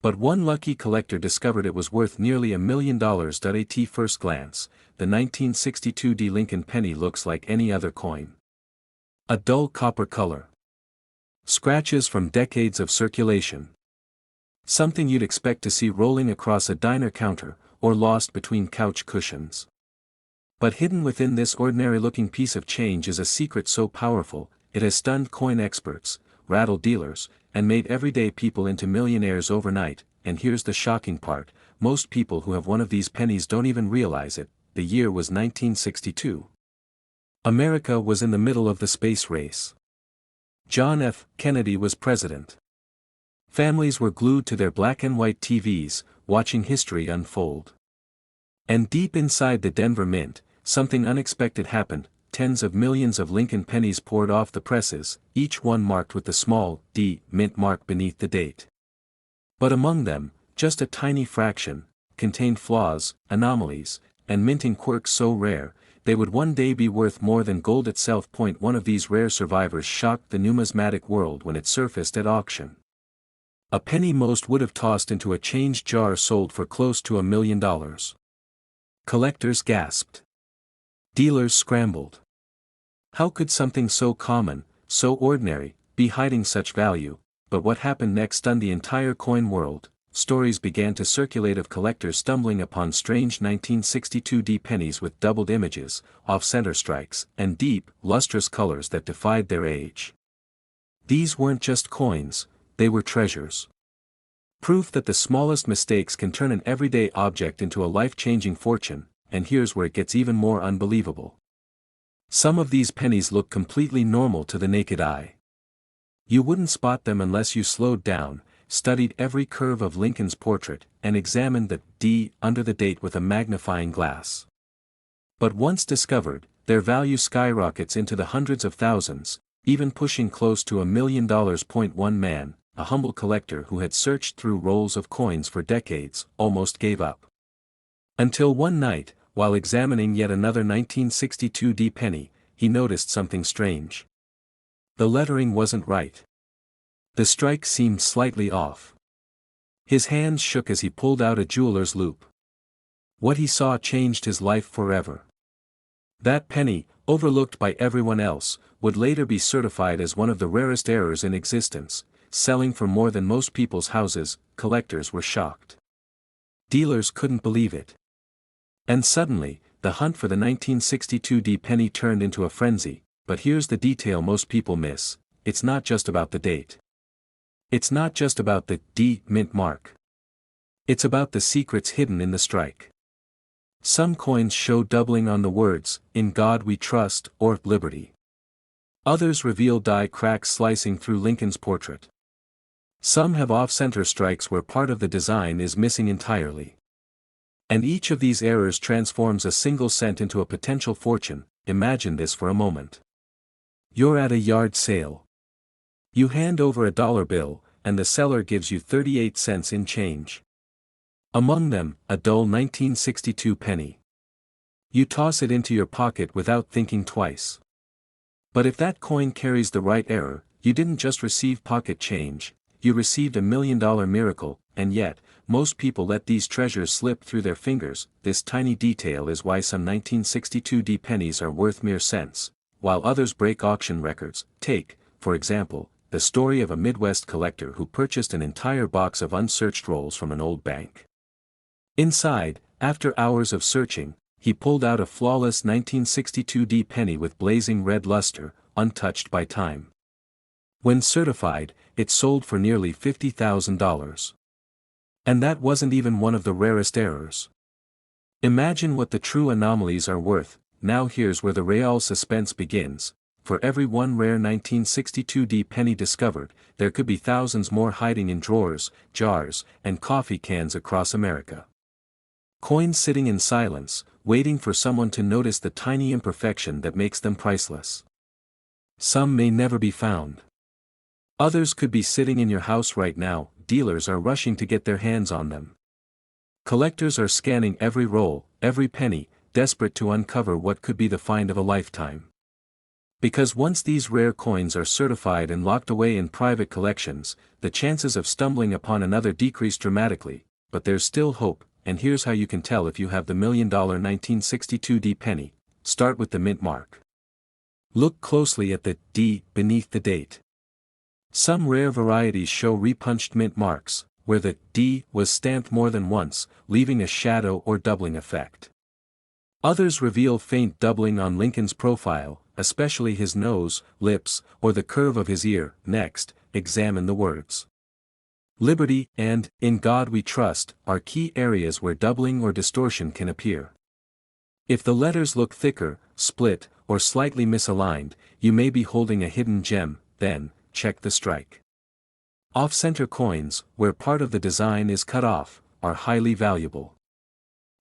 But one lucky collector discovered it was worth nearly $1 million. At first glance, the 1962 D Lincoln penny looks like any other coin. A dull copper color. Scratches from decades of circulation. Something you'd expect to see rolling across a diner counter, or lost between couch cushions. But hidden within this ordinary-looking piece of change is a secret so powerful, it has stunned coin experts, rattled dealers, and made everyday people into millionaires overnight. And here's the shocking part, most people who have one of these pennies don't even realize it. The year was 1962. America was in the middle of the space race. John F. Kennedy was president. Families were glued to their black and white TVs, watching history unfold. And deep inside the Denver Mint, something unexpected happened. Tens of millions of Lincoln pennies poured off the presses, each one marked with the small D mint mark beneath the date. But among them, just a tiny fraction, contained flaws, anomalies, and minting quirks so rare, they would one day be worth more than gold itself. One of these rare survivors shocked the numismatic world when it surfaced at auction. A penny most would have tossed into a change jar sold for close to $1 million. Collectors gasped. Dealers scrambled. How could something so common, so ordinary, be hiding such value? But what happened next stunned the entire coin world. Stories began to circulate of collectors stumbling upon strange 1962 D pennies with doubled images, off-center strikes, and deep, lustrous colors that defied their age. These weren't just coins, they were treasures. Proof that the smallest mistakes can turn an everyday object into a life-changing fortune. And here's where it gets even more unbelievable. Some of these pennies look completely normal to the naked eye. You wouldn't spot them unless you slowed down, studied every curve of Lincoln's portrait, and examined the D under the date with a magnifying glass. But once discovered, their value skyrockets into the hundreds of thousands, even pushing close to $1 million. One man, a humble collector who had searched through rolls of coins for decades, almost gave up. Until one night, while examining yet another 1962 D penny, he noticed something strange. The lettering wasn't right. The strike seemed slightly off. His hands shook as he pulled out a jeweler's loupe. What he saw changed his life forever. That penny, overlooked by everyone else, would later be certified as one of the rarest errors in existence, selling for more than most people's houses. Collectors were shocked. Dealers couldn't believe it. And suddenly, the hunt for the 1962 D penny turned into a frenzy. But here's the detail most people miss: it's not just about the date. It's not just about the D mint mark. It's about the secrets hidden in the strike. Some coins show doubling on the words, "In God We Trust," or "Liberty." Others reveal die cracks slicing through Lincoln's portrait. Some have off-center strikes where part of the design is missing entirely. And each of these errors transforms a single cent into a potential fortune. Imagine this for a moment. You're at a yard sale. You hand over a dollar bill, and the seller gives you 38 cents in change. Among them, a dull 1962 penny. You toss it into your pocket without thinking twice. But if that coin carries the right error, you didn't just receive pocket change, you received $1 million miracle. And yet, most people let these treasures slip through their fingers. This tiny detail is why some 1962 D pennies are worth mere cents, while others break auction records. Take, for example, the story of a Midwest collector who purchased an entire box of unsearched rolls from an old bank. Inside, after hours of searching, he pulled out a flawless 1962 D penny with blazing red luster, untouched by time. When certified, it sold for nearly $50,000. And that wasn't even one of the rarest errors. Imagine what the true anomalies are worth. Now here's where the real suspense begins. For every one rare 1962 D penny discovered, there could be thousands more hiding in drawers, jars, and coffee cans across America. Coins sitting in silence, waiting for someone to notice the tiny imperfection that makes them priceless. Some may never be found. Others could be sitting in your house right now. Dealers are rushing to get their hands on them. Collectors are scanning every roll, every penny, desperate to uncover what could be the find of a lifetime. Because once these rare coins are certified and locked away in private collections, the chances of stumbling upon another decrease dramatically, but there's still hope, and here's how you can tell if you have the $1 million 1962 D penny. Start with the mint mark. Look closely at the D beneath the date. Some rare varieties show repunched mint marks, where the D was stamped more than once, leaving a shadow or doubling effect. Others reveal faint doubling on Lincoln's profile, especially his nose, lips, or the curve of his ear. Next, examine the words. Liberty and In God We Trust are key areas where doubling or distortion can appear. If the letters look thicker, split, or slightly misaligned, you may be holding a hidden gem. Then, check the strike. Off-center coins, where part of the design is cut off, are highly valuable.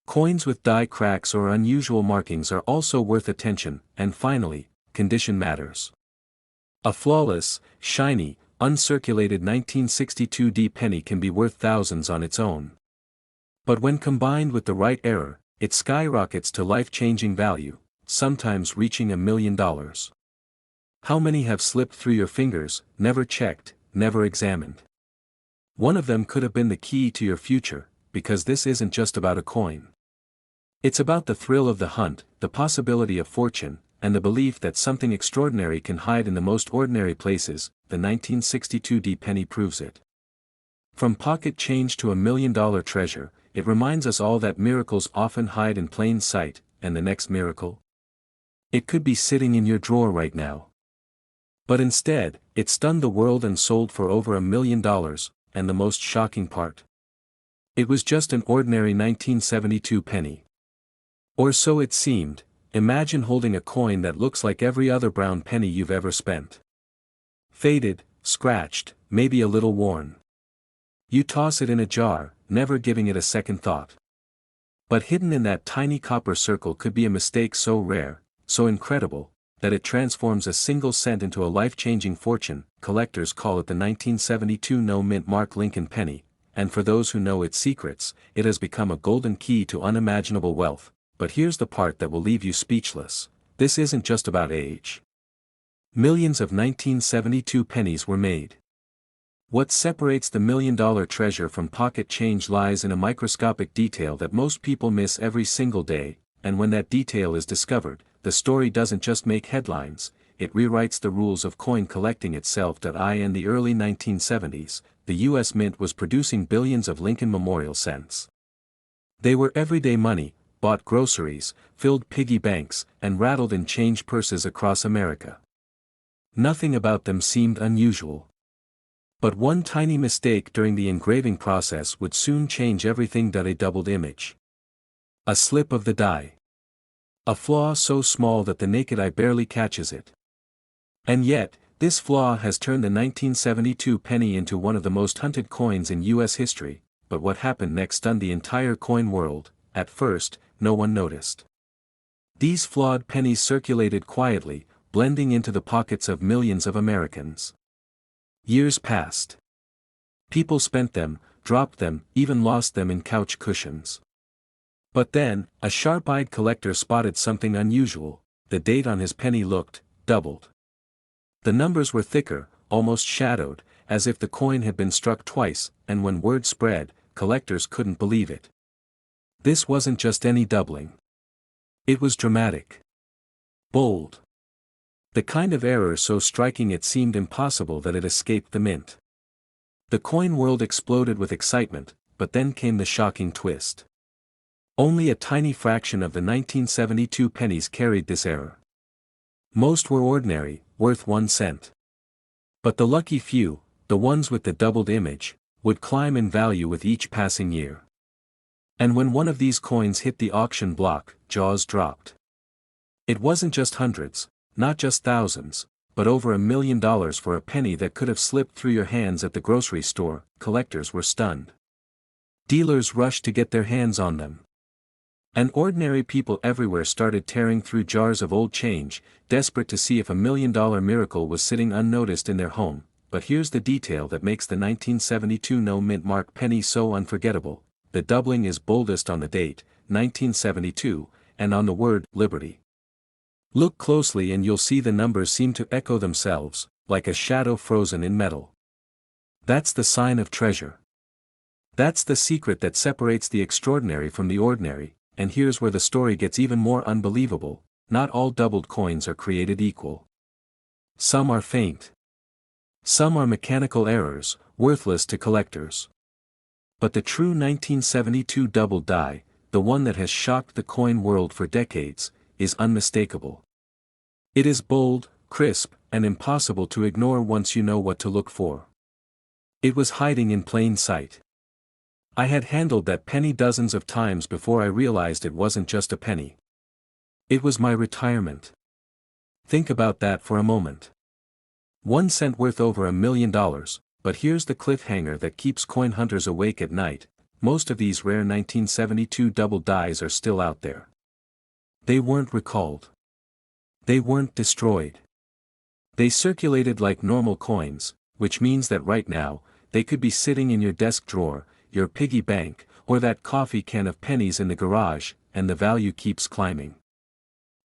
Coins with die cracks or unusual markings are also worth attention, and finally, condition matters. A flawless, shiny, uncirculated 1962 D penny can be worth thousands on its own. But when combined with the right error, it skyrockets to life-changing value, sometimes reaching $1 million. How many have slipped through your fingers, never checked, never examined? One of them could have been the key to your future, because this isn't just about a coin. It's about the thrill of the hunt, the possibility of fortune, and the belief that something extraordinary can hide in the most ordinary places. The 1962 D penny proves it. From pocket change to $1 million treasure, it reminds us all that miracles often hide in plain sight, and the next miracle? It could be sitting in your drawer right now. But instead, it stunned the world and sold for over $1 million, and the most shocking part? It was just an ordinary 1972 penny. Or so it seemed. Imagine holding a coin that looks like every other brown penny you've ever spent. Faded, scratched, maybe a little worn. You toss it in a jar, never giving it a second thought. But hidden in that tiny copper circle could be a mistake so rare, so incredible, that it transforms a single cent into a life-changing fortune. Collectors call it the 1972 no-mint mark Lincoln penny, and for those who know its secrets, it has become a golden key to unimaginable wealth. But here's the part that will leave you speechless. This isn't just about age. Millions of 1972 pennies were made. What separates the $1 million treasure from pocket change lies in a microscopic detail that most people miss every single day, and when that detail is discovered, the story doesn't just make headlines, it rewrites the rules of coin collecting itself. In the early 1970s, the U.S. Mint was producing billions of Lincoln Memorial cents. They were everyday money, bought groceries, filled piggy banks, and rattled in change purses across America. Nothing about them seemed unusual. But one tiny mistake during the engraving process would soon change everything. A doubled image. A slip of the die. A flaw so small that the naked eye barely catches it. And yet, this flaw has turned the 1972 penny into one of the most hunted coins in U.S. history. But what happened next stunned the entire coin world. At first, no one noticed. These flawed pennies circulated quietly, blending into the pockets of millions of Americans. Years passed. People spent them, dropped them, even lost them in couch cushions. But then, a sharp-eyed collector spotted something unusual. The date on his penny looked doubled. The numbers were thicker, almost shadowed, as if the coin had been struck twice, and when word spread, collectors couldn't believe it. This wasn't just any doubling. It was dramatic. Bold. The kind of error so striking it seemed impossible that it escaped the mint. The coin world exploded with excitement, but then came the shocking twist. Only a tiny fraction of the 1972 pennies carried this error. Most were ordinary, worth 1 cent. But the lucky few, the ones with the doubled image, would climb in value with each passing year. And when one of these coins hit the auction block, jaws dropped. It wasn't just hundreds, not just thousands, but over $1 million for a penny that could have slipped through your hands at the grocery store. Collectors were stunned. Dealers rushed to get their hands on them. And ordinary people everywhere started tearing through jars of old change, desperate to see if a $1 million miracle was sitting unnoticed in their home. But here's the detail that makes the 1972 no-mint mark penny so unforgettable. The doubling is boldest on the date, 1972, and on the word, liberty. Look closely and you'll see the numbers seem to echo themselves, like a shadow frozen in metal. That's the sign of treasure. That's the secret that separates the extraordinary from the ordinary, and here's where the story gets even more unbelievable: not all doubled coins are created equal. Some are faint. Some are mechanical errors, worthless to collectors. But the true 1972 doubled die, the one that has shocked the coin world for decades, is unmistakable. It is bold, crisp, and impossible to ignore once you know what to look for. It was hiding in plain sight. I had handled that penny dozens of times before I realized it wasn't just a penny. It was my retirement. Think about that for a moment. 1 cent worth over $1 million, but here's the cliffhanger that keeps coin hunters awake at night: most of these rare 1972 double dies are still out there. They weren't recalled. They weren't destroyed. They circulated like normal coins, which means that right now, they could be sitting in your desk drawer, your piggy bank, or that coffee can of pennies in the garage, and the value keeps climbing.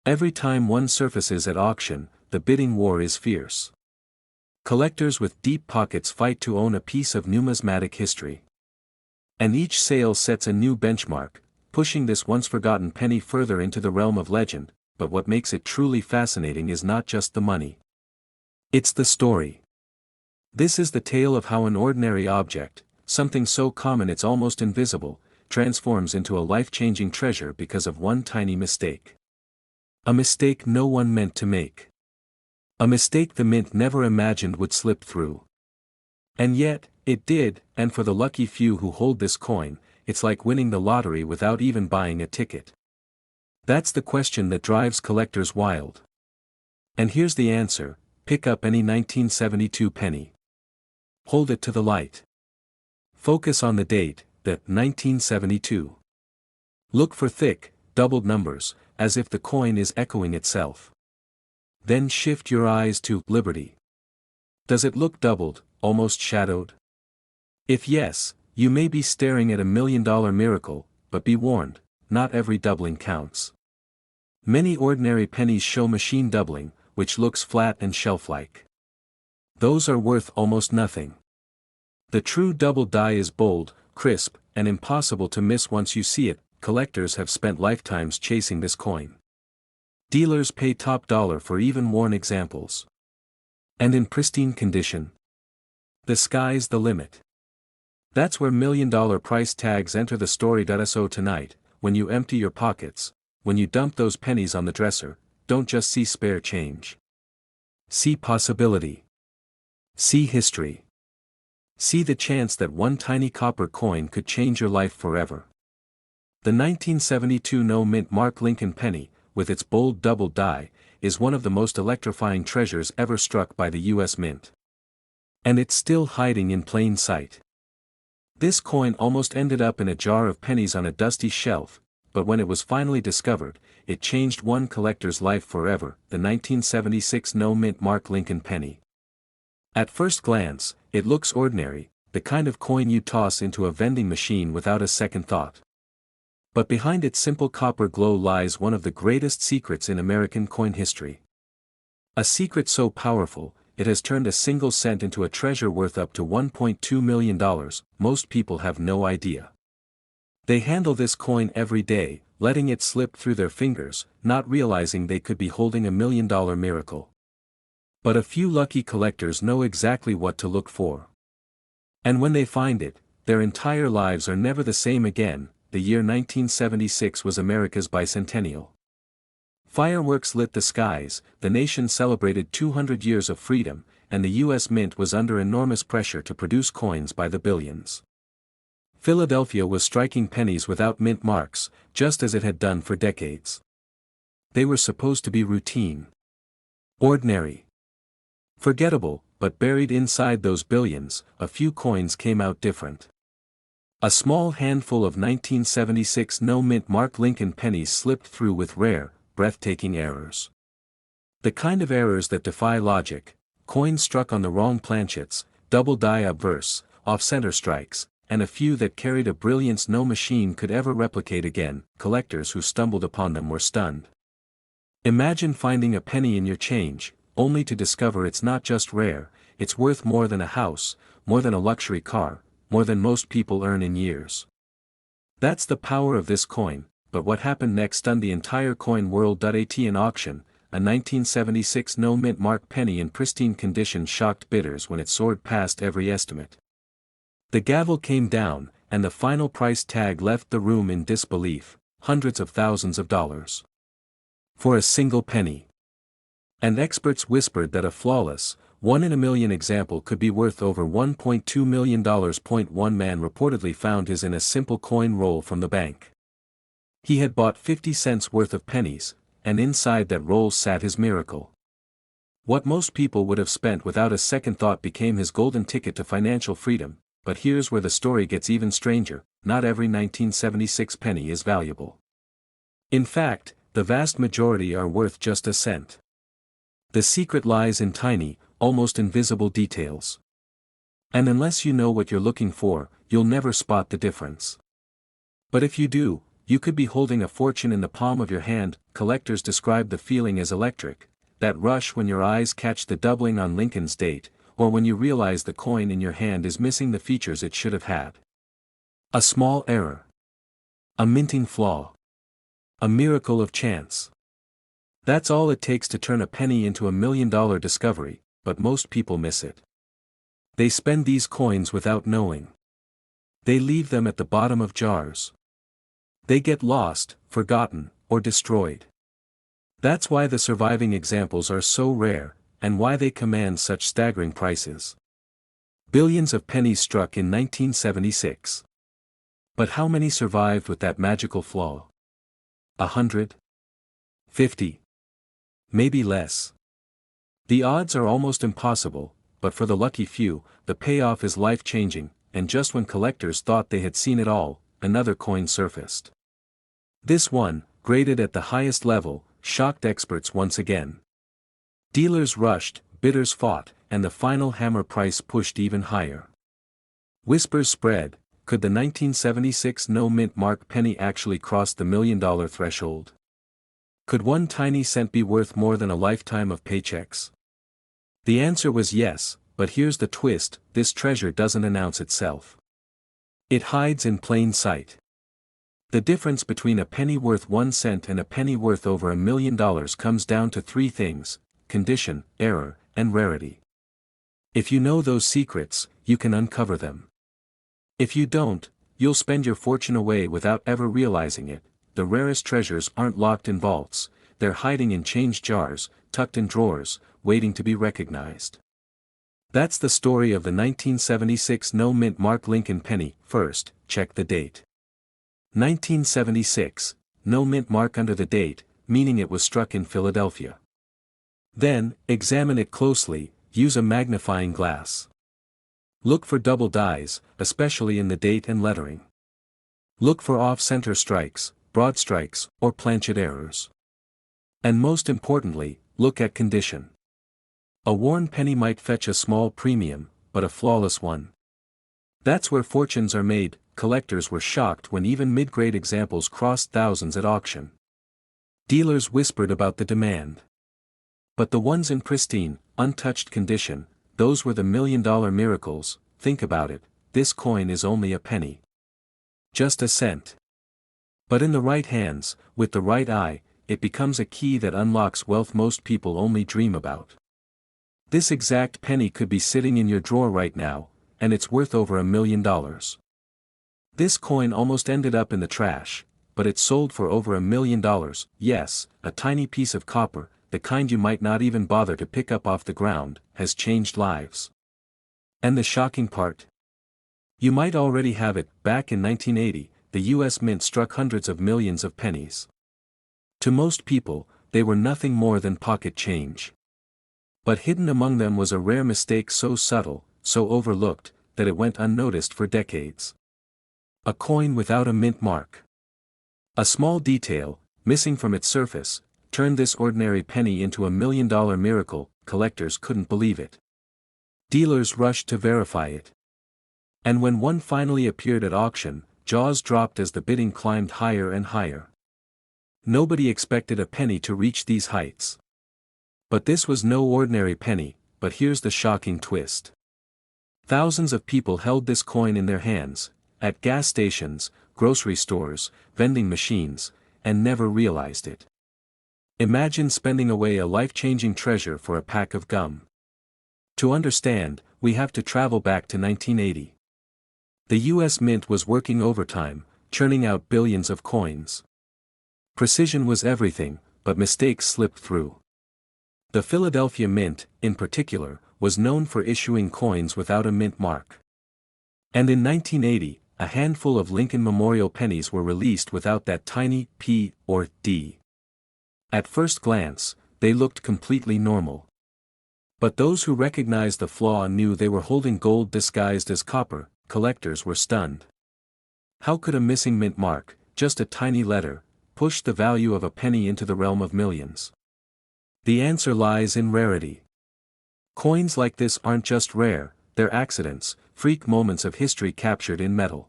Every time one surfaces at auction, the bidding war is fierce. Collectors with deep pockets fight to own a piece of numismatic history. And each sale sets a new benchmark, pushing this once-forgotten penny further into the realm of legend. But what makes it truly fascinating is not just the money. It's the story. This is the tale of how an ordinary object, something so common it's almost invisible, transforms into a life-changing treasure because of one tiny mistake. A mistake no one meant to make. A mistake the mint never imagined would slip through. And yet, it did, and for the lucky few who hold this coin, it's like winning the lottery without even buying a ticket. That's the question that drives collectors wild. And here's the answer: pick up any 1972 penny. Hold it to the light. Focus on the date, the 1972. Look for thick, doubled numbers, as if the coin is echoing itself. Then shift your eyes to Liberty. Does it look doubled, almost shadowed? If yes, you may be staring at $1 million miracle, but be warned, not every doubling counts. Many ordinary pennies show machine doubling, which looks flat and shelf-like. Those are worth almost nothing. The true double die is bold, crisp, and impossible to miss once you see it. Collectors have spent lifetimes chasing this coin. Dealers pay top dollar for even worn examples. And in pristine condition. The sky's the limit. That's where $1 million price tags enter the story. So tonight, when you empty your pockets, when you dump those pennies on the dresser, don't just see spare change. See possibility. See history. See the chance that one tiny copper coin could change your life forever. The 1972 no-mint Mark Lincoln penny, with its bold double die, is one of the most electrifying treasures ever struck by the U.S. Mint. And it's still hiding in plain sight. This coin almost ended up in a jar of pennies on a dusty shelf, but when it was finally discovered, it changed one collector's life forever: the 1976 no-mint Mark Lincoln penny. At first glance, it looks ordinary, the kind of coin you toss into a vending machine without a second thought. But behind its simple copper glow lies one of the greatest secrets in American coin history. A secret so powerful, it has turned a single cent into a treasure worth up to $1.2 million. Most people have no idea. They handle this coin every day, letting it slip through their fingers, not realizing they could be holding $1 million miracle. But a few lucky collectors know exactly what to look for. And when they find it, their entire lives are never the same again. The year 1976 was America's bicentennial. Fireworks lit the skies, the nation celebrated 200 years of freedom, and the U.S. Mint was under enormous pressure to produce coins by the billions. Philadelphia was striking pennies without mint marks, just as it had done for decades. They were supposed to be routine. Ordinary. Forgettable, but buried inside those billions, a few coins came out different. A small handful of 1976 no-mint Mark Lincoln pennies slipped through with rare, breathtaking errors. The kind of errors that defy logic: coins struck on the wrong planchets, double die obverse, off-center strikes, and a few that carried a brilliance no machine could ever replicate again. Collectors who stumbled upon them were stunned. Imagine finding a penny in your change, only to discover it's not just rare, it's worth more than a house, more than a luxury car, more than most people earn in years. That's the power of this coin, but what happened next stunned the entire coin world. At an auction, a 1976 no-mint mark penny in pristine condition shocked bidders when it soared past every estimate. The gavel came down, and the final price tag left the room in disbelief, hundreds of thousands of dollars. For a single penny. And experts whispered that a flawless, 1 in a million example could be worth over $1.2 million. One man reportedly found his in a simple coin roll from the bank. He had bought 50 cents worth of pennies, and inside that roll sat his miracle. What most people would have spent without a second thought became his golden ticket to financial freedom, but here's where the story gets even stranger: not every 1976 penny is valuable. In fact, the vast majority are worth just a cent. The secret lies in tiny, almost invisible details. And unless you know what you're looking for, you'll never spot the difference. But if you do, you could be holding a fortune in the palm of your hand. Collectors describe the feeling as electric, that rush when your eyes catch the doubling on Lincoln's date, or when you realize the coin in your hand is missing the features it should have had. A small error. A minting flaw. A miracle of chance. That's all it takes to turn a penny into a $1 million discovery, but most people miss it. They spend these coins without knowing. They leave them at the bottom of jars. They get lost, forgotten, or destroyed. That's why the surviving examples are so rare, and why they command such staggering prices. Billions of pennies struck in 1976. But how many survived with that magical flaw? 100? 50? Maybe less. The odds are almost impossible, but for the lucky few, the payoff is life-changing, and just when collectors thought they had seen it all, another coin surfaced. This one, graded at the highest level, shocked experts once again. Dealers rushed, bidders fought, and the final hammer price pushed even higher. Whispers spread: could the 1976 no-mint mark penny actually cross the $1 million threshold? Could one tiny cent be worth more than a lifetime of paychecks? The answer was yes, but here's the twist: this treasure doesn't announce itself. It hides in plain sight. The difference between a penny worth 1 cent and a penny worth over $1 million comes down to three things: condition, error, and rarity. If you know those secrets, you can uncover them. If you don't, you'll spend your fortune away without ever realizing it. The rarest treasures aren't locked in vaults, they're hiding in change jars, tucked in drawers, waiting to be recognized. That's the story of the 1976 no-mint mark Lincoln penny. First, check the date. 1976, no mint mark under the date, meaning it was struck in Philadelphia. Then, examine it closely, use a magnifying glass. Look for double dies, especially in the date and lettering. Look for off-center strikes, broad strikes, or planchet errors. And most importantly, look at condition. A worn penny might fetch a small premium, but a flawless one. That's where fortunes are made. Collectors were shocked when even mid-grade examples crossed thousands at auction. Dealers whispered about the demand. But the ones in pristine, untouched condition, those were the $1 million miracles. Think about it, this coin is only a penny. Just a cent. But in the right hands, with the right eye, it becomes a key that unlocks wealth most people only dream about. This exact penny could be sitting in your drawer right now, and it's worth over $1 million. This coin almost ended up in the trash, but it sold for over $1 million. Yes, a tiny piece of copper, the kind you might not even bother to pick up off the ground, has changed lives. And the shocking part? You might already have it. Back in 1980, the US Mint struck hundreds of millions of pennies. To most people, they were nothing more than pocket change. But hidden among them was a rare mistake so subtle, so overlooked, that it went unnoticed for decades. A coin without a mint mark. A small detail, missing from its surface, turned this ordinary penny into a $1 million miracle. Collectors couldn't believe it. Dealers rushed to verify it. And when one finally appeared at auction, jaws dropped as the bidding climbed higher and higher. Nobody expected a penny to reach these heights. But this was no ordinary penny, but here's the shocking twist. Thousands of people held this coin in their hands, at gas stations, grocery stores, vending machines, and never realized it. Imagine spending away a life-changing treasure for a pack of gum. To understand, we have to travel back to 1980. The US Mint was working overtime, churning out billions of coins. Precision was everything, but mistakes slipped through. The Philadelphia Mint, in particular, was known for issuing coins without a mint mark. And in 1980, a handful of Lincoln Memorial pennies were released without that tiny P or D. At first glance, they looked completely normal. But those who recognized the flaw knew they were holding gold disguised as copper. Collectors were stunned. How could a missing mint mark, just a tiny letter, push the value of a penny into the realm of millions? The answer lies in rarity. Coins like this aren't just rare, they're accidents, freak moments of history captured in metal.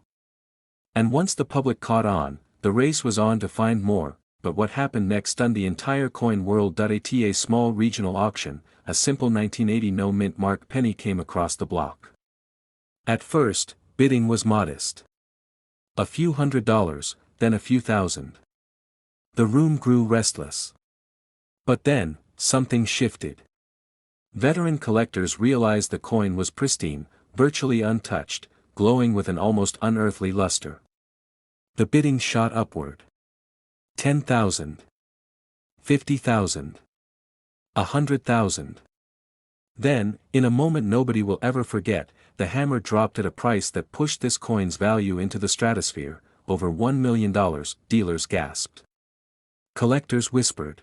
And once the public caught on, the race was on to find more. But what happened next stunned the entire coin world. At a small regional auction, a simple 1980 no mint mark penny came across the block. At first, bidding was modest. A few $100s, then a few thousand. The room grew restless. But then, something shifted. Veteran collectors realized the coin was pristine, virtually untouched, glowing with an almost unearthly luster. The bidding shot upward. 10,000. 50,000. 100,000. Then, in a moment nobody will ever forget, the hammer dropped at a price that pushed this coin's value into the stratosphere, over $1 million, dealers gasped. Collectors whispered.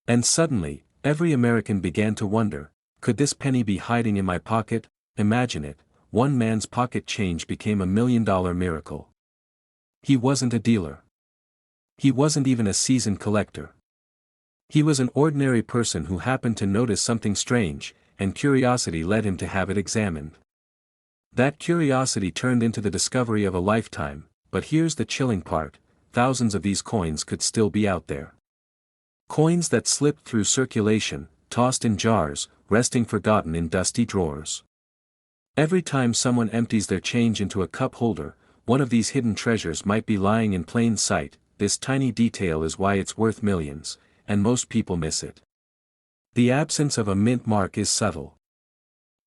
And suddenly, every American began to wonder, could this penny be hiding in my pocket? Imagine it, one man's pocket change became $1 million miracle. He wasn't a dealer. He wasn't even a seasoned collector. He was an ordinary person who happened to notice something strange, and curiosity led him to have it examined. That curiosity turned into the discovery of a lifetime, but here's the chilling part, thousands of these coins could still be out there. Coins that slipped through circulation, tossed in jars, resting forgotten in dusty drawers. Every time someone empties their change into a cup holder, one of these hidden treasures might be lying in plain sight. This tiny detail is why it's worth millions, and most people miss it. The absence of a mint mark is subtle.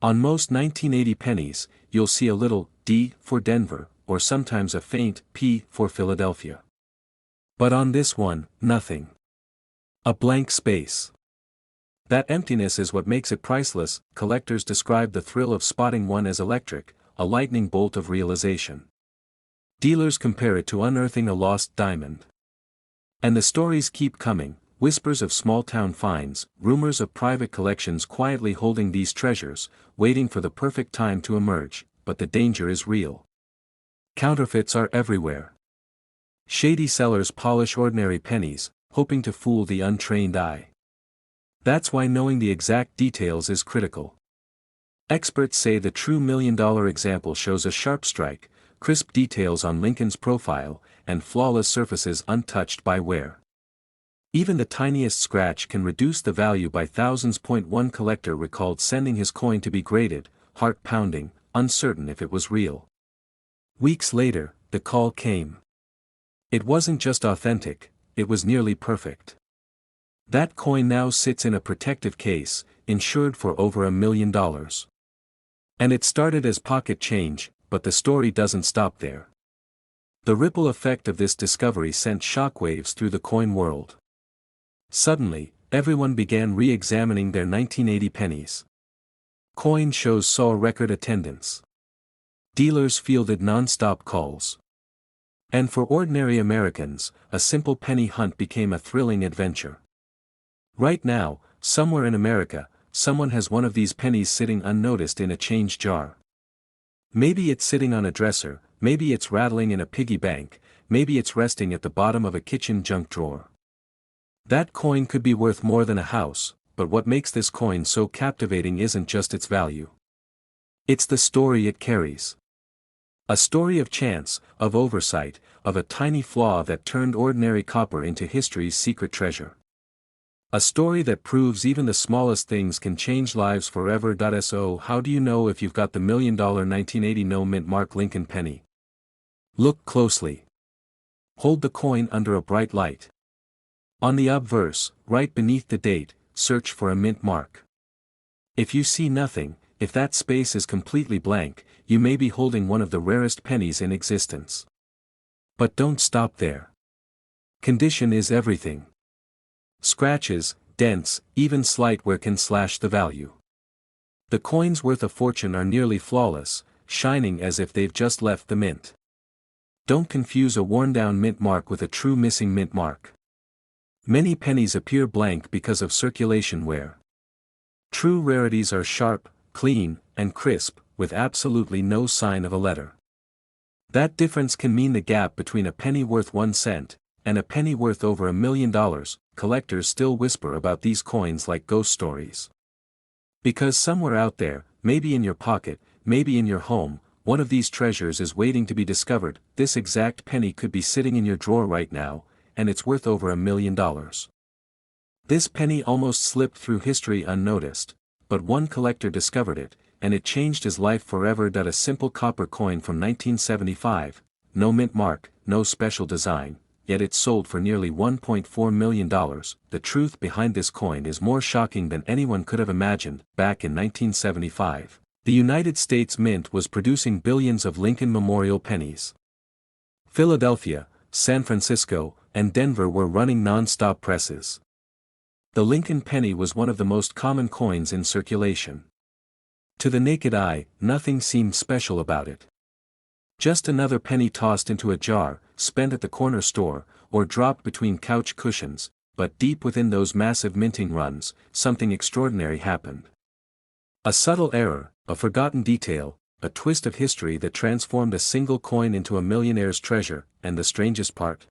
On most 1980 pennies, you'll see a little D for Denver, or sometimes a faint P for Philadelphia. But on this one, nothing. A blank space. That emptiness is what makes it priceless. Collectors describe the thrill of spotting one as electric, a lightning bolt of realization. Dealers compare it to unearthing a lost diamond. And the stories keep coming, whispers of small-town finds, rumors of private collections quietly holding these treasures, waiting for the perfect time to emerge, but the danger is real. Counterfeits are everywhere. Shady sellers polish ordinary pennies, hoping to fool the untrained eye. That's why knowing the exact details is critical. Experts say the true $1 million example shows a sharp strike, crisp details on Lincoln's profile, and flawless surfaces untouched by wear. Even the tiniest scratch can reduce the value by thousands. One collector recalled sending his coin to be graded, heart pounding, uncertain if it was real. Weeks later, the call came. It wasn't just authentic, it was nearly perfect. That coin now sits in a protective case, insured for over $1 million. And it started as pocket change, but the story doesn't stop there. The ripple effect of this discovery sent shockwaves through the coin world. Suddenly, everyone began re-examining their 1980 pennies. Coin shows saw record attendance. Dealers fielded non-stop calls. And for ordinary Americans, a simple penny hunt became a thrilling adventure. Right now, somewhere in America, someone has one of these pennies sitting unnoticed in a change jar. Maybe it's sitting on a dresser, maybe it's rattling in a piggy bank, maybe it's resting at the bottom of a kitchen junk drawer. That coin could be worth more than a house, but what makes this coin so captivating isn't just its value. It's the story it carries. A story of chance, of oversight, of a tiny flaw that turned ordinary copper into history's secret treasure. A story that proves even the smallest things can change lives forever. So how do you know if you've got the $1 million 1980 no mint mark Lincoln penny? Look closely. Hold the coin under a bright light. On the obverse, right beneath the date, search for a mint mark. If you see nothing, if that space is completely blank, you may be holding one of the rarest pennies in existence. But don't stop there. Condition is everything. Scratches, dents, even slight wear can slash the value. The coins worth a fortune are nearly flawless, shining as if they've just left the mint. Don't confuse a worn-down mint mark with a true missing mint mark. Many pennies appear blank because of circulation wear. True rarities are sharp, clean, and crisp, with absolutely no sign of a letter. That difference can mean the gap between a penny worth 1 cent and a penny worth over $1 million. Collectors still whisper about these coins like ghost stories. Because somewhere out there, maybe in your pocket, maybe in your home, one of these treasures is waiting to be discovered. This exact penny could be sitting in your drawer right now, and it's worth over $1 million. This penny almost slipped through history unnoticed, but one collector discovered it, and it changed his life forever. A simple copper coin from 1975, no mint mark, no special design, yet it sold for nearly $1.4 million. The truth behind this coin is more shocking than anyone could have imagined. Back in 1975, the United States Mint was producing billions of Lincoln Memorial pennies. Philadelphia, San Francisco, and Denver were running non-stop presses. The Lincoln penny was one of the most common coins in circulation. To the naked eye, nothing seemed special about it. Just another penny tossed into a jar, spent at the corner store, or dropped between couch cushions, but deep within those massive minting runs, something extraordinary happened. A subtle error, a forgotten detail, a twist of history that transformed a single coin into a millionaire's treasure. And the strangest part?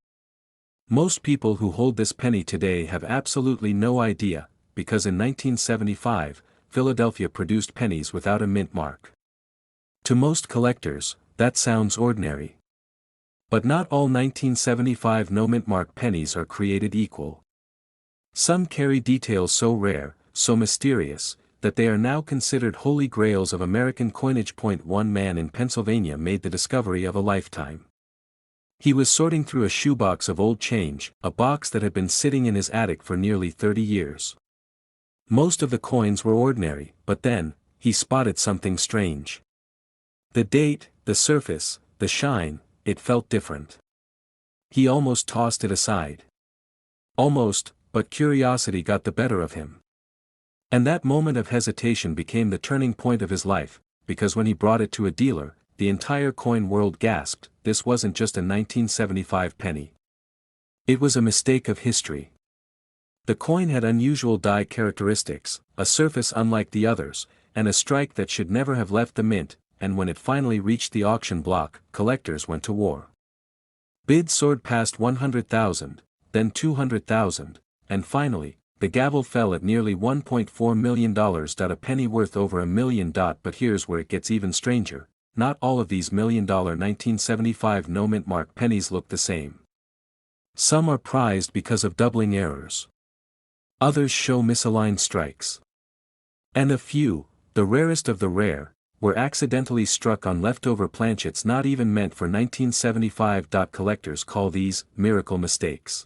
Most people who hold this penny today have absolutely no idea, because in 1975, Philadelphia produced pennies without a mint mark. To most collectors, that sounds ordinary. But not all 1975 no mint mark pennies are created equal. Some carry details so rare, so mysterious, that they are now considered holy grails of American coinage. One man in Pennsylvania made the discovery of a lifetime. He was sorting through a shoebox of old change, a box that had been sitting in his attic for nearly 30 years. Most of the coins were ordinary, but then, he spotted something strange. The date, the surface, the shine, it felt different. He almost tossed it aside. Almost, but curiosity got the better of him. And that moment of hesitation became the turning point of his life, because when he brought it to a dealer, the entire coin world gasped. This wasn't just a 1975 penny. It was a mistake of history. The coin had unusual die characteristics, a surface unlike the others, and a strike that should never have left the mint, and when it finally reached the auction block, collectors went to war. Bids soared past 100,000, then 200,000, and finally, the gavel fell at nearly $1.4 million. A penny worth over $1 million. But here's where it gets even stranger. Not all of these $1 million 1975 no mint mark pennies look the same. Some are prized because of doubling errors. Others show misaligned strikes. And a few, the rarest of the rare, were accidentally struck on leftover planchets not even meant for 1975. Collectors call these miracle mistakes.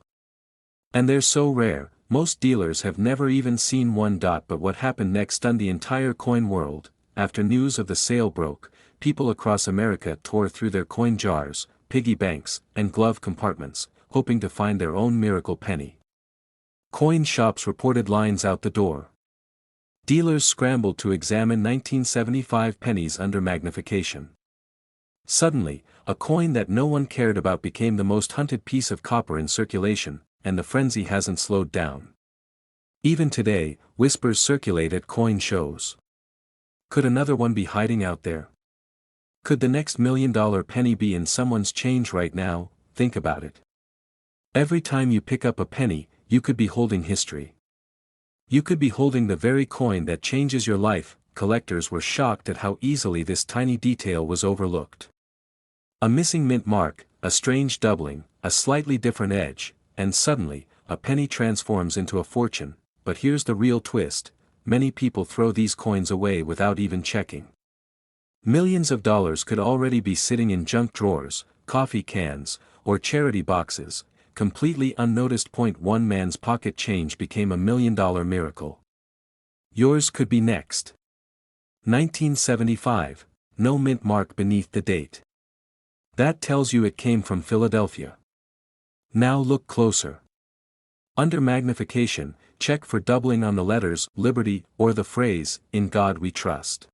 And they're so rare, most dealers have never even seen one. But what happened next stunned the entire coin world. After news of the sale broke, people across America tore through their coin jars, piggy banks, and glove compartments, hoping to find their own miracle penny. Coin shops reported lines out the door. Dealers scrambled to examine 1975 pennies under magnification. Suddenly, a coin that no one cared about became the most hunted piece of copper in circulation, and the frenzy hasn't slowed down. Even today, whispers circulate at coin shows. Could another one be hiding out there? Could the next $1 million penny be in someone's change right now? Think about it. Every time you pick up a penny, you could be holding history. You could be holding the very coin that changes your life. Collectors were shocked at how easily this tiny detail was overlooked. A missing mint mark, a strange doubling, a slightly different edge, and suddenly, a penny transforms into a fortune. But here's the real twist: many people throw these coins away without even checking. Millions of dollars could already be sitting in junk drawers, coffee cans, or charity boxes, completely unnoticed. One man's pocket change became a $1 million miracle. Yours could be next. 1975, no mint mark beneath the date. That tells you it came from Philadelphia. Now look closer. Under magnification, check for doubling on the letters Liberty or the phrase, "In God We Trust."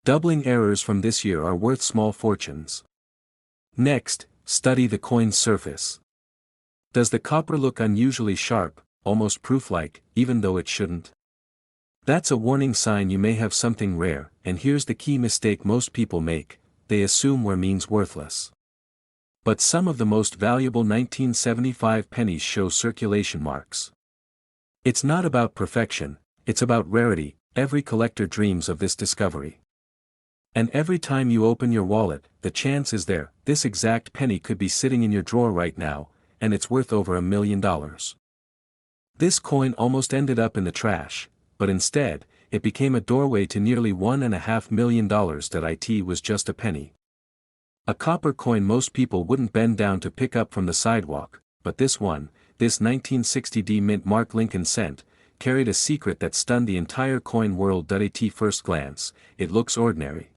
Doubling errors from this year are worth small fortunes. Next, study the coin's surface. Does the copper look unusually sharp, almost proof-like, even though it shouldn't? That's a warning sign you may have something rare, and here's the key mistake most people make: they assume rare means worthless. But some of the most valuable 1975 pennies show circulation marks. It's not about perfection, it's about rarity. Every collector dreams of this discovery. And every time you open your wallet, the chance is there: this exact penny could be sitting in your drawer right now, and it's worth over $1 million. This coin almost ended up in the trash, but instead, it became a doorway to nearly $1.5 million. It was just a penny. A copper coin most people wouldn't bend down to pick up from the sidewalk, but this one, this 1960 mint mark Lincoln cent, carried a secret that stunned the entire coin world. At first glance, it looks ordinary.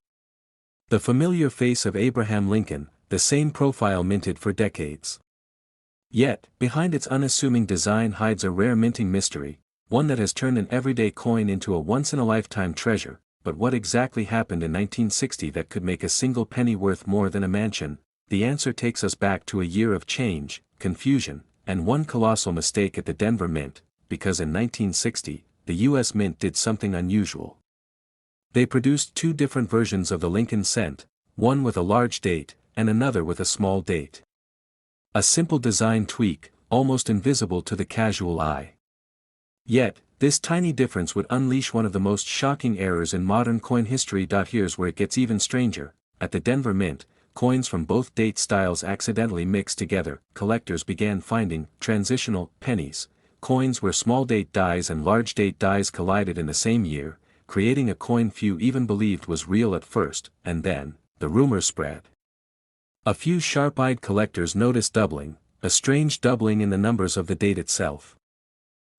The familiar face of Abraham Lincoln, the same profile minted for decades. Yet, behind its unassuming design hides a rare minting mystery, one that has turned an everyday coin into a once-in-a-lifetime treasure. But what exactly happened in 1960 that could make a single penny worth more than a mansion? The answer takes us back to a year of change, confusion, and one colossal mistake at the Denver Mint, because in 1960, the U.S. Mint did something unusual. They produced two different versions of the Lincoln cent, one with a large date, and another with a small date. A simple design tweak, almost invisible to the casual eye. Yet, this tiny difference would unleash one of the most shocking errors in modern coin history. Here's where it gets even stranger. At the Denver Mint, coins from both date styles accidentally mixed together. Collectors began finding transitional pennies, coins where small date dies and large date dies collided in the same year, creating a coin few even believed was real at first. And then, the rumors spread. A few sharp-eyed collectors noticed doubling, a strange doubling in the numbers of the date itself.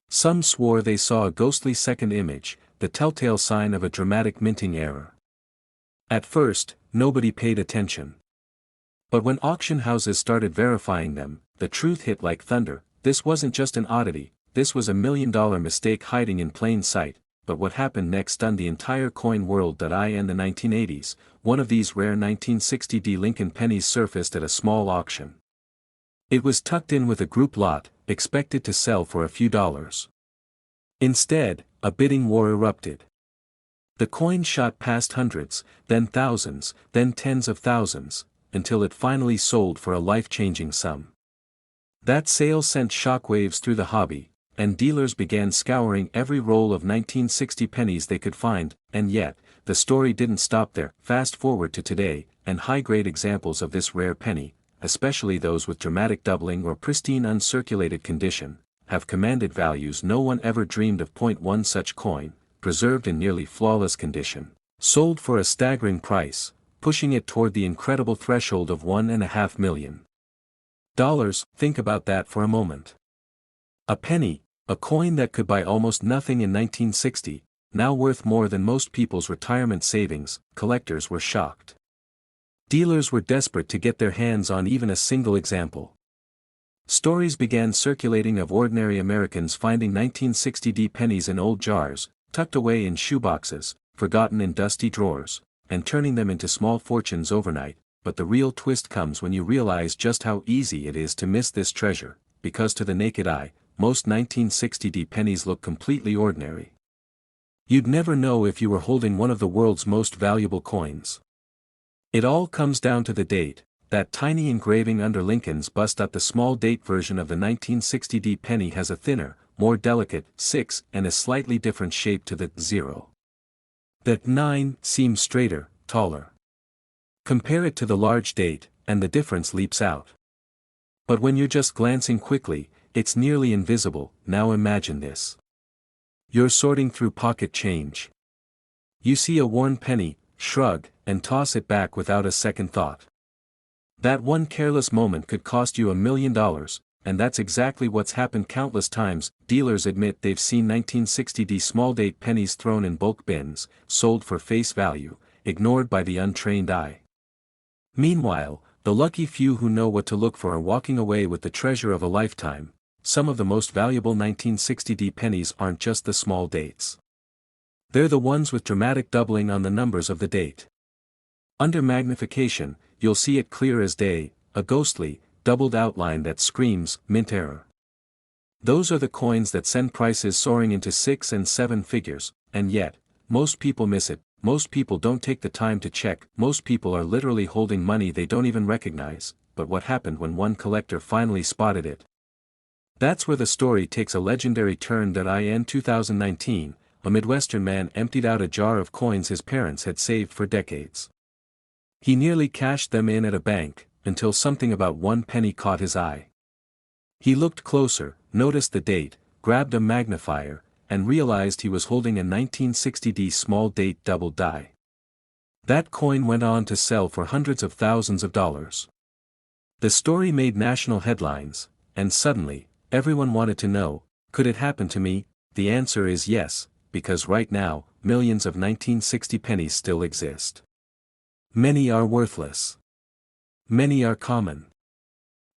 Some swore they saw a ghostly second image, the telltale sign of a dramatic minting error. At first, nobody paid attention. But when auction houses started verifying them, the truth hit like thunder. This wasn't just an oddity, this was a $1 million mistake hiding in plain sight. But what happened next stunned the entire coin world. In the 1980s, one of these rare 1960 Lincoln pennies surfaced at a small auction. It was tucked in with a group lot, expected to sell for a few dollars. Instead, a bidding war erupted. The coin shot past hundreds, then thousands, then tens of thousands, until it finally sold for a life-changing sum. That sale sent shockwaves through the hobby, and dealers began scouring every roll of 1960 pennies they could find. And yet, the story didn't stop there. Fast forward to today, and high-grade examples of this rare penny, especially those with dramatic doubling or pristine uncirculated condition, have commanded values no one ever dreamed of. One such coin, preserved in nearly flawless condition, sold for a staggering price, pushing it toward the incredible threshold of $1.5 million. Think about that for a moment. A penny, a coin that could buy almost nothing in 1960, now worth more than most people's retirement savings. Collectors were shocked. Dealers were desperate to get their hands on even a single example. Stories began circulating of ordinary Americans finding 1960 pennies in old jars, tucked away in shoeboxes, forgotten in dusty drawers, and turning them into small fortunes overnight. But the real twist comes when you realize just how easy it is to miss this treasure, because to the naked eye, most 1960 pennies look completely ordinary. You'd never know if you were holding one of the world's most valuable coins. It all comes down to the date. That tiny engraving under Lincoln's bust. The small date version of the 1960 penny has a thinner, more delicate 6 and a slightly different shape to the 0. The 9 seems straighter, taller. Compare it to the large date, and the difference leaps out. But when you're just glancing quickly, it's nearly invisible. Now imagine this. You're sorting through pocket change. You see a worn penny, shrug, and toss it back without a second thought. That one careless moment could cost you $1 million, and that's exactly what's happened countless times. Dealers admit they've seen 1960s small date pennies thrown in bulk bins, sold for face value, ignored by the untrained eye. Meanwhile, the lucky few who know what to look for are walking away with the treasure of a lifetime. Some of the most valuable 1960s pennies aren't just the small dates. They're the ones with dramatic doubling on the numbers of the date. Under magnification, you'll see it clear as day, a ghostly, doubled outline that screams, mint error. Those are the coins that send prices soaring into 6 and 7 figures, and yet, most people miss it. Most people don't take the time to check. Most people are literally holding money they don't even recognize. But what happened when one collector finally spotted it? That's where the story takes a legendary turn. In 2019, a Midwestern man emptied out a jar of coins his parents had saved for decades. He nearly cashed them in at a bank, until something about one penny caught his eye. He looked closer, noticed the date, grabbed a magnifier, and realized he was holding a 1960s small date doubled die. That coin went on to sell for hundreds of thousands of dollars. The story made national headlines, and suddenly, everyone wanted to know, could it happen to me? The answer is yes, because right now, millions of 1960 pennies still exist. Many are worthless. Many are common.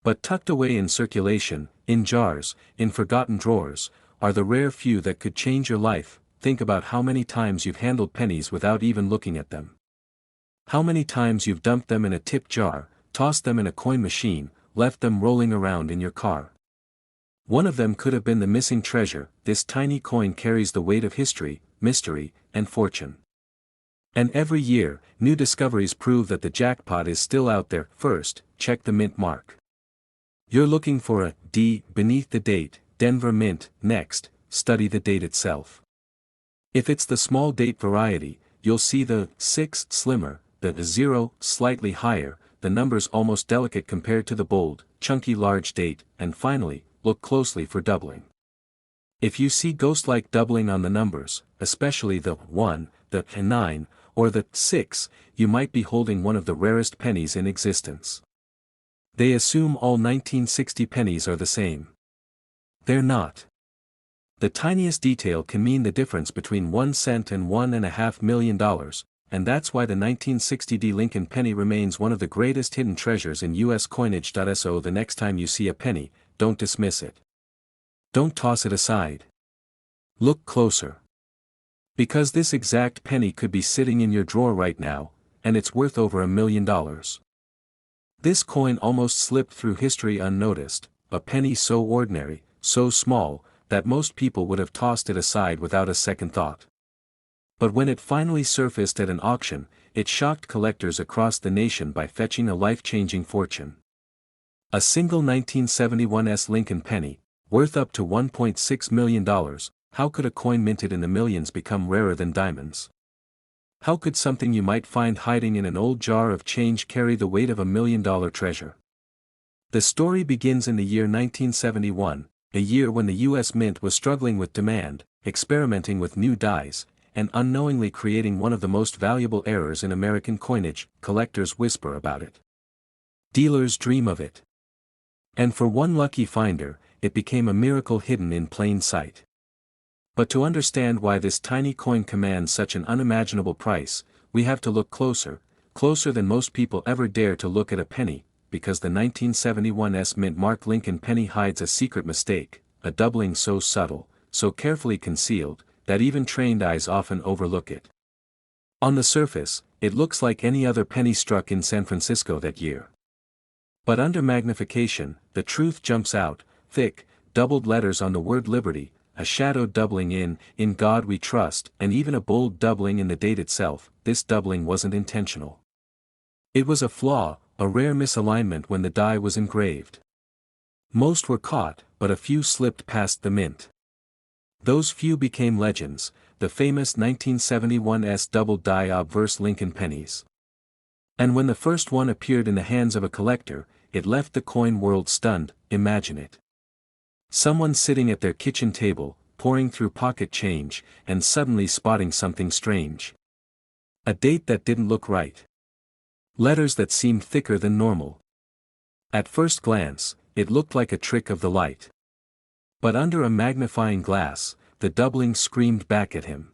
But tucked away in circulation, in jars, in forgotten drawers, are the rare few that could change your life. Think about how many times you've handled pennies without even looking at them. How many times you've dumped them in a tip jar, tossed them in a coin machine, left them rolling around in your car. One of them could have been the missing treasure. This tiny coin carries the weight of history, mystery, and fortune. And every year, new discoveries prove that the jackpot is still out there. First, check the mint mark. You're looking for a D beneath the date, Denver Mint. Next, study the date itself. If it's the small date variety, you'll see the 6 slimmer, the 0 slightly higher, the numbers almost delicate compared to the bold, chunky large date, and finally, look closely for doubling. If you see ghost-like doubling on the numbers, especially the 1, the 9, or the 6, you might be holding one of the rarest pennies in existence. They assume all 1960 pennies are the same. They're not. The tiniest detail can mean the difference between 1 cent and $1.5 million, and that's why the 1960 Lincoln penny remains one of the greatest hidden treasures in U.S. coinage. So the next time you see a penny, don't dismiss it. Don't toss it aside. Look closer. Because this exact penny could be sitting in your drawer right now, and it's worth over $1 million. This coin almost slipped through history unnoticed, a penny so ordinary, so small, that most people would have tossed it aside without a second thought. But when it finally surfaced at an auction, it shocked collectors across the nation by fetching a life-changing fortune. A single 1971 Lincoln penny, worth up to $1.6 million, how could a coin minted in the millions become rarer than diamonds? How could something you might find hiding in an old jar of change carry the weight of $1 million treasure? The story begins in the year 1971, a year when the U.S. Mint was struggling with demand, experimenting with new dies, and unknowingly creating one of the most valuable errors in American coinage. Collectors whisper about it. Dealers dream of it. And for one lucky finder, it became a miracle hidden in plain sight. But to understand why this tiny coin commands such an unimaginable price, we have to look closer, closer than most people ever dare to look at a penny, because the 1971 mint mark Lincoln penny hides a secret mistake, a doubling so subtle, so carefully concealed, that even trained eyes often overlook it. On the surface, it looks like any other penny struck in San Francisco that year. But under magnification, the truth jumps out, thick, doubled letters on the word liberty, a shadowed doubling in God we trust, and even a bold doubling in the date itself. This doubling wasn't intentional. It was a flaw, a rare misalignment when the die was engraved. Most were caught, but a few slipped past the mint. Those few became legends, the famous 1971 doubled die obverse Lincoln pennies. And when the first one appeared in the hands of a collector, it left the coin world stunned. Imagine it. Someone sitting at their kitchen table, pouring through pocket change, and suddenly spotting something strange. A date that didn't look right. Letters that seemed thicker than normal. At first glance, it looked like a trick of the light. But under a magnifying glass, the doubling screamed back at him.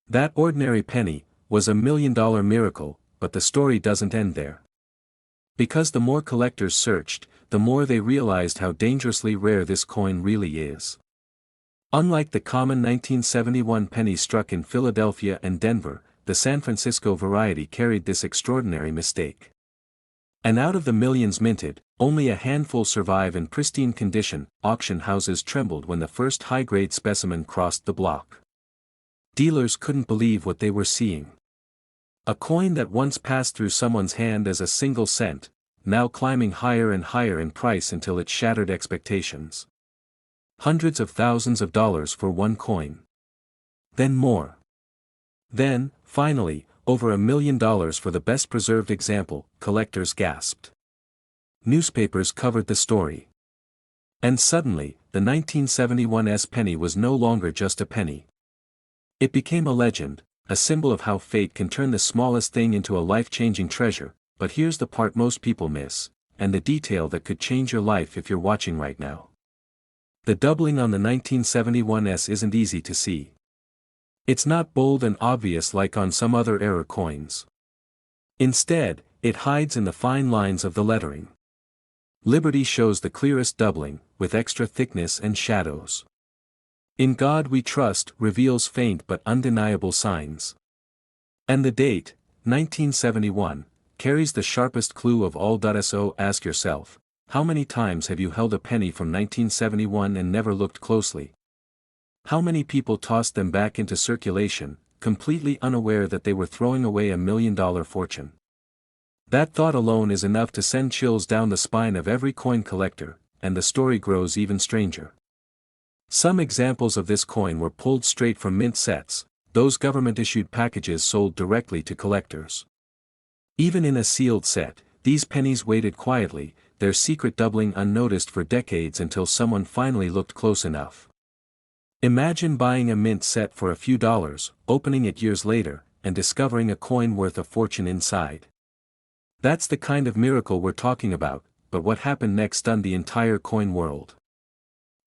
That ordinary penny was $1 million miracle, but the story doesn't end there. Because the more collectors searched, the more they realized how dangerously rare this coin really is. Unlike the common 1971 penny struck in Philadelphia and Denver, the San Francisco variety carried this extraordinary mistake. And out of the millions minted, only a handful survive in pristine condition. Auction houses trembled when the first high-grade specimen crossed the block. Dealers couldn't believe what they were seeing. A coin that once passed through someone's hand as a single cent, now climbing higher and higher in price until it shattered expectations. Hundreds of thousands of dollars for one coin. Then more. Then, finally, over $1 million for the best preserved example, collectors gasped. Newspapers covered the story. And suddenly, the 1971's penny was no longer just a penny. It became a legend, a symbol of how fate can turn the smallest thing into a life-changing treasure. But here's the part most people miss, and the detail that could change your life if you're watching right now. The doubling on the 1971's isn't easy to see. It's not bold and obvious like on some other era coins. Instead, it hides in the fine lines of the lettering. Liberty shows the clearest doubling, with extra thickness and shadows. In God We Trust reveals faint but undeniable signs. And the date, 1971, carries the sharpest clue of all. So ask yourself, how many times have you held a penny from 1971 and never looked closely? How many people tossed them back into circulation, completely unaware that they were throwing away $1 million fortune? That thought alone is enough to send chills down the spine of every coin collector, and the story grows even stranger. Some examples of this coin were pulled straight from mint sets, those government-issued packages sold directly to collectors. Even in a sealed set, these pennies waited quietly, their secret doubling unnoticed for decades until someone finally looked close enough. Imagine buying a mint set for a few dollars, opening it years later, and discovering a coin worth a fortune inside. That's the kind of miracle we're talking about, but what happened next stunned the entire coin world.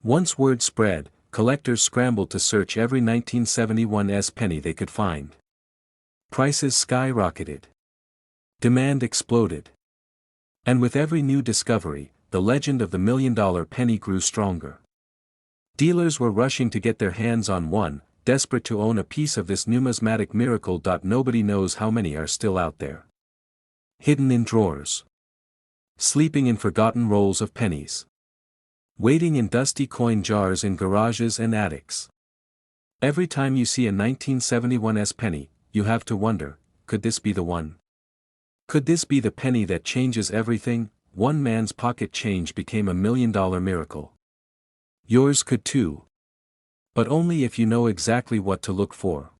Once word spread, collectors scrambled to search every 1971's penny they could find. Prices skyrocketed. Demand exploded. And with every new discovery, the legend of the $1 million penny grew stronger. Dealers were rushing to get their hands on one, desperate to own a piece of this numismatic miracle. Nobody knows how many are still out there. Hidden in drawers. Sleeping in forgotten rolls of pennies. Waiting in dusty coin jars in garages and attics. Every time you see a 1971's penny, you have to wonder, could this be the one? Could this be the penny that changes everything? One man's pocket change became $1 million miracle. Yours could too. But only if you know exactly what to look for.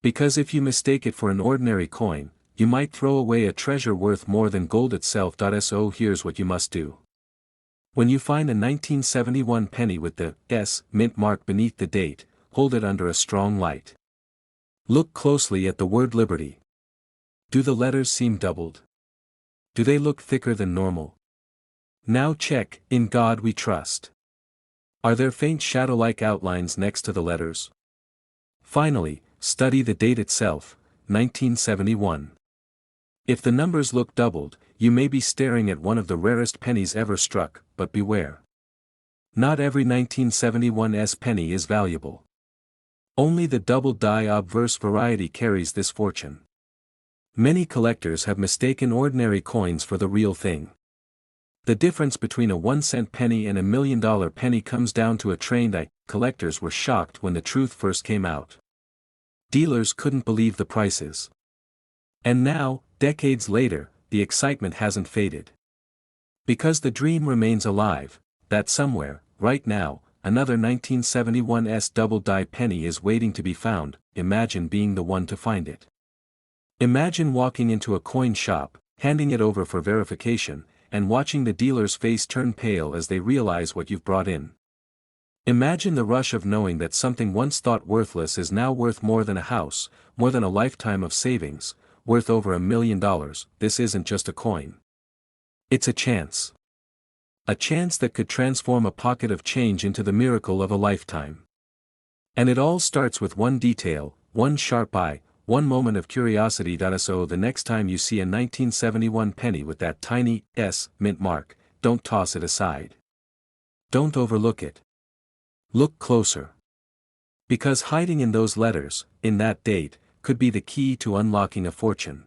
Because if you mistake it for an ordinary coin, you might throw away a treasure worth more than gold itself. So here's what you must do. When you find a 1971 penny with the S mint mark beneath the date, hold it under a strong light. Look closely at the word Liberty. Do the letters seem doubled? Do they look thicker than normal? Now check, In God We Trust. Are there faint shadow-like outlines next to the letters? Finally, study the date itself, 1971. If the numbers look doubled, you may be staring at one of the rarest pennies ever struck, but beware. Not every 1971's penny is valuable. Only the double die obverse variety carries this fortune. Many collectors have mistaken ordinary coins for the real thing. The difference between a 1-cent penny and $1 million penny comes down to a trained eye. Collectors were shocked when the truth first came out. Dealers couldn't believe the prices. And now, decades later, the excitement hasn't faded. Because the dream remains alive, that somewhere, right now, another 1971's double die penny is waiting to be found. Imagine being the one to find it. Imagine walking into a coin shop, handing it over for verification, and watching the dealer's face turn pale as they realize what you've brought in. Imagine the rush of knowing that something once thought worthless is now worth more than a house, more than a lifetime of savings, worth over $1 million. This isn't just a coin. It's a chance. A chance that could transform a pocket of change into the miracle of a lifetime. And it all starts with one detail, one sharp eye, one moment of curiosity. So the next time you see a 1971 penny with that tiny S mint mark, don't toss it aside. Don't overlook it. Look closer. Because hiding in those letters, in that date, could be the key to unlocking a fortune.